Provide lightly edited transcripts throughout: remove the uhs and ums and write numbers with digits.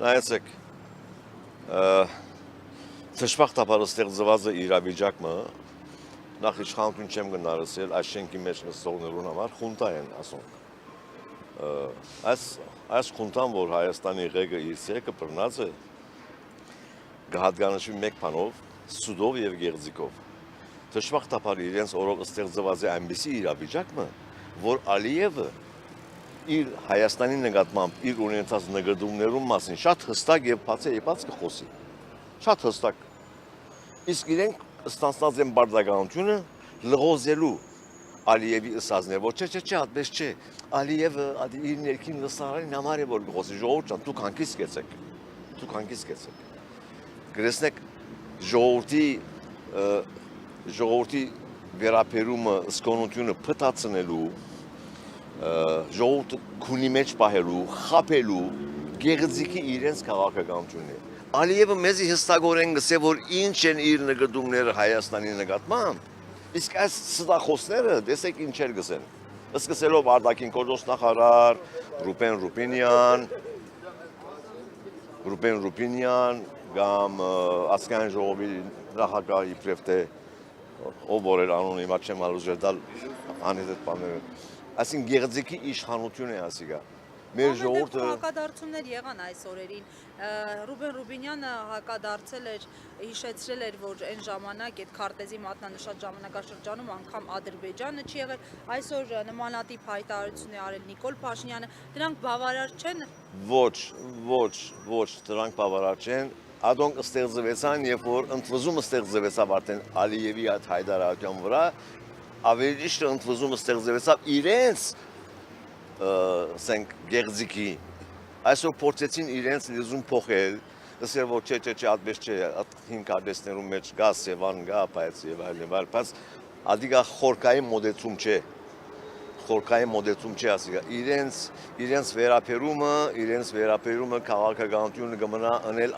նայեցեք թշվախտաբար ստեղծված է իրավիճակը նախ իշխանություն չեմ գնարսել այս շենքի մեջ նստողներուն համար խունտա են ասոնք այս խունտան որ Հայաստանի ղեկը իր ցերկը բռնած է գահատկանշի մեկ բանով սուդով եւ գեղձիկով թշվախտաբար իրենց օրոք ստեղծված է այնպիսի իրավիճակը որ Ալիևը իր Հայաստանի նկատմամբ իր ունեցած նկատումներում մասին շատ հստակ եւ բացեիպած կխոսի շատ հստակ իսկ իրենք ստանցած են բարդականությունը լղոզելու Ալիևի ըսածներ որ չէ այդպես չէ Ալիևը իր ներքին լսարանի համար է որ գոսի ժողովուրդ ջան դուք հանգիստ կեցեք գրեսնեք ժողովրդի վերապերումը սկոնությունը փտացնելու ժողովուրդը քունի մեջ պահելու խաբելու գեղձիկի իրենց քաղաքականությունն է Ալիևը մեզի հստակորեն գսե որ ինչ են իր նկատումները Հայաստանի նկատմամբ իսկ այս ստախոսները տեսեք ինչեր գսեն սկսելով արտաքին գործ նախարար Ռուբեն Ռուբինյան կամ ազգային ժողովի նախագահ իբրև թե ով որ էր անունը հիմա չեմ հալուժել դալ անիդ այդ բաները այսինքն գեղձիկի իշխանություն է ասիգա մեր ժողովուրդը հակադարձումներ եղան այս օրերին Ռուբեն Ռուբինյանը հակադարձել էր հիշեցրել էր որ այն ժամանակ այդ քարտեզի մատնանշած ժամանակաշրջանում անգամ Ադրբեջանը չի եղել այսօր նմանատիպ հայտարարություն է արել Նիկոլ Փաշինյանը դրանք բավարար չեն ոչ դրանք բավարար չեն Ադոնք ստեղծվեցան, երբ որ ընդվզումը ստեղծվեցավ արդեն Ալիևի այդ հայտարարության վրա, ավելի ճիշտ ընդվզումը ստեղծվեցավ իրենց ասենք գեղձիկի այսօր փորձեցին իրենց լեզուն փոխել, ասել որ չէ, այդպես չէ, հին արվեստներում մեջ գա Սևան գա, բայց եւ այլն, բայց ադիգա խորքային մոդեցում չէ ասիգա իրենց վերապերումը քաղաքականությունը կմնա անել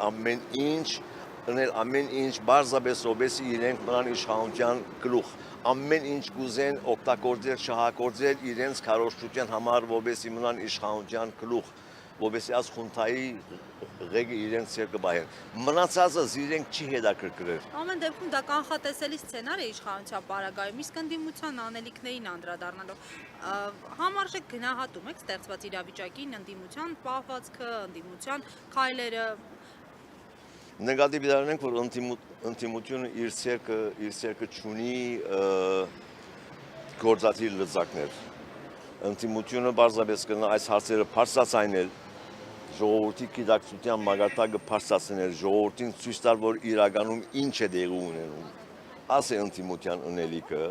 ամեն ինչ բարձրապես ովեսի իրենք մնան իշխանության գլուխ ամեն ինչ կուզեն օգտագործել շահագործել իրենց քարոզչության համար ովեսի մնան իշխանության գլուխ ովեսի աս խունտայի ղեկը իրենց ցերկը բայեն մնացածը իրենք չի հետաքրքրել ամեն դեպքում դա կանխատեսելի սցենար է իշխանության պարագայում իսկ ընդդիմության անելիքներին անդրադառնալով համարժեք գնահատում եք ստեղծված իրավիճակին ընդդիմության պահվածքը ընդդիմության քայլերը նկատի դառնանք որ ընդդիմությունը իր ցերկը չունի գործադիր լծակներ ընդդիմությունը բարձրապես կնա այս հարցերը բարձրացնել ժողովրդի գիտակցության մագարտակը բարձրացնել ժողովրդին ցույց տալ որ իրականում ինչ է տեղի ունենում ասե ընդդիմության ունելիքը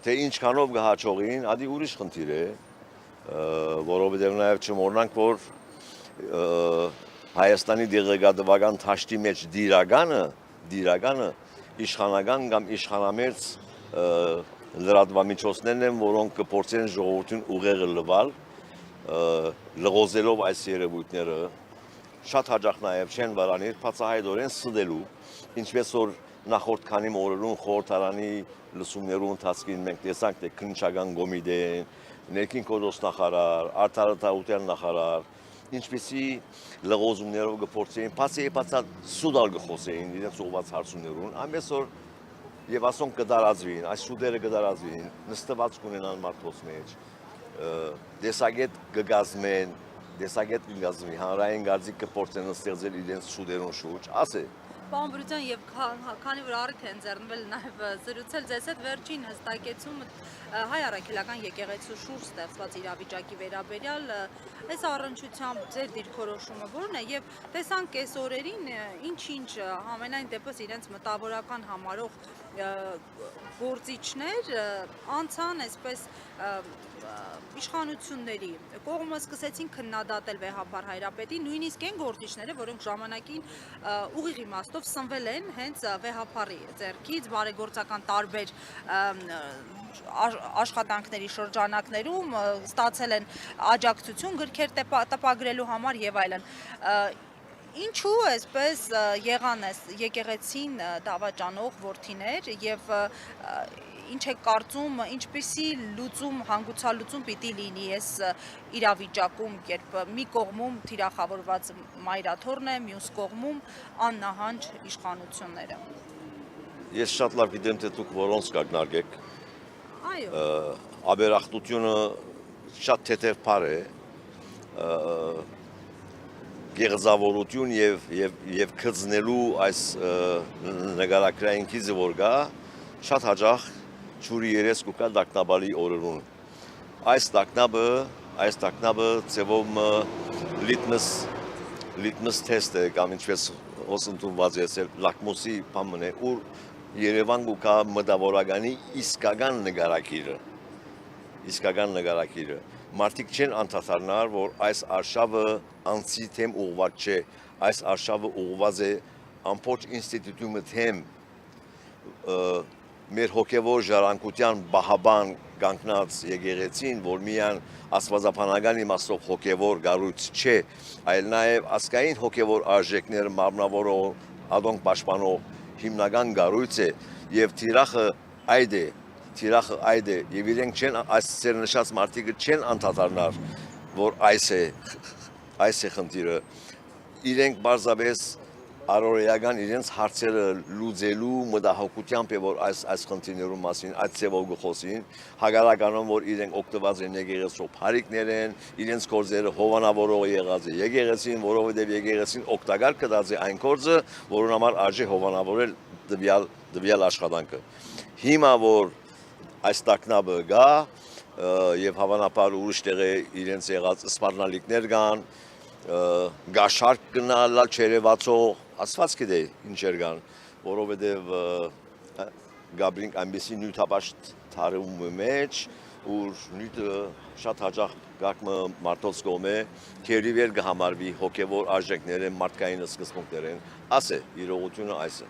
թե ինչքանով կհաջողին ադի ուրիշ խնդիր է որովհետև նաև չմոռանանք որ Հայաստանի դեղեկատվական թաշտի մեջ դիրականը իշխանական կամ իշխանամերձ լրատվամիջոցներն են, որոնք կփորձեն ժողովրդին ուղեղը լվալ, լղոզելով այս երևույթները, շատ հաճախ նաև չեն վարանիր, բացահայտորեն ստելու, ինչպես որ նախորդ քանի օրերուն խորհրդարանի լսումներու ընթացքին մենք տեսանք, թե քննչական կոմիտեն, ներքին գործ նախարար, արդարադատության նախարար, ինչպեսի լղոզումներով կփորձեին, բացեիպացած սուդալ կխոսեին իրենց ուղղված հարցումներուն, այնպես որ եւ ասոնք կդարածվին, այս սուդերը կդարածվին, նստված կունենան մարդոց մեջ, դեսագետ կգազմեն, հանրային գարձիկ կփորձեն ստեղծել իրենց սուդերուն շուրջ, ասե Պարոն Բրուտյան եւ քանի որ առիթ է ընձեռնվել նաեւ զրուցել ձեզ հետ վերջին հստակեցումը հայ առաքելական եկեղեցու շուրջ ստեղծված իրավիճակի վերաբերյալ այս առնչությամբ ձեր դիրքորոշումը ո՞րն է եւ տեսանք այս օրերին ինչ համենայն դեպս իրենց մտավորական համարող գործիչներ անցան այսպես իշխանությունների կողմը սկսեցին քննադատել վեհապար հայրապետի նույնիսկ այն գործիչները որոնք ժամանակին ուղիղ իմաստով սնվել են հենց վեհապարի ձեռքից բարեգործական տարբեր աշխատանքների շրջանակներում ստացել են աջակցություն գրքեր տպագրելու համար եւ այլն Ինչու այսպես եղան եկեղեցին դավաճանող որդիներ եւ ինչ է կարծում, ինչպիսի լուծում, հանգուցալուծում պիտի լինի այս իրավիճակում, երբ մի կողմում թիրախավորված մայրաթորն է, մյուս կողմում աննահանջ իշխանությունները։ Ես շատ լավ գիտեմ, թե դուք որոնց կակնարկեք։ Այո։ Աբերախտությունը շատ թեթև բառ է, գեղձավորություն եւ քծնելու այս նկարագրային քիզը որ գա, շատ հաճախ ճուրի երես կուկա դակնաբալի օրերուն։ Այս դակնաբը ծևում լիտմս թեստ է կամ ինչպես ոսընդունված է լակմուսի բամն է, ուր Երևան կուկա մտավորականի իսկական նկարակիրը։ Մարդիկ չեն անդադարնար, որ այս արշավը անցի թեմ ուղղված չէ, այս արշավը ուղղված է ամբողջ ինստիտուտի թեմ մեր հոգևոր ժառանգության բահաբան կանգնած եկեղեցին, որ միայն աստվածաբանական իմաստով հոգևոր գառույց չէ, այլ նաև ազգային հոգևոր արժեքները մարմնավորող, ադոնք պաշտպանող հիմնական գառույց է եւ թիրախը այդ է եւ իրենք չեն այս ծեր նշած մարդիկը չեն անդադարնար, որ այս է խնդիրը, իրենք բարձրապես առօրեական իրենց հարցերը լուծելու մտահոգությամբ է որ այս խնդիրներու մասին այդ ծևով գխոսին, հակառականում որ իրենք օգտված են եկեղեցու բարիկներ են, իրենց գործերը հովանավորող եղած է եկեղեցին, որովհետև եկեղեցին օգտակար կդած է այն գործը, որոնց համար արժե հովանավորել տվյալ աշխատանքը։ Հիմա որ այս տակնաբը գա եւ հավանաբար ուրիշ տեղը իրենց եղած սպառնալիքներ կան, գաշարք գնալ չերևացող ասված գիտե ինչեր կան, որովհետև գաբրինք այնպեսի նյութապաշտ թարում մեջ, ուր նյութը շատ հաճախ գակմը մարդոց կողմ է, քերիվեր կհամարվի հոգևոր արժեքներ են, մարդկային սկզբունքներ են, աս է, իրողությունը այս է։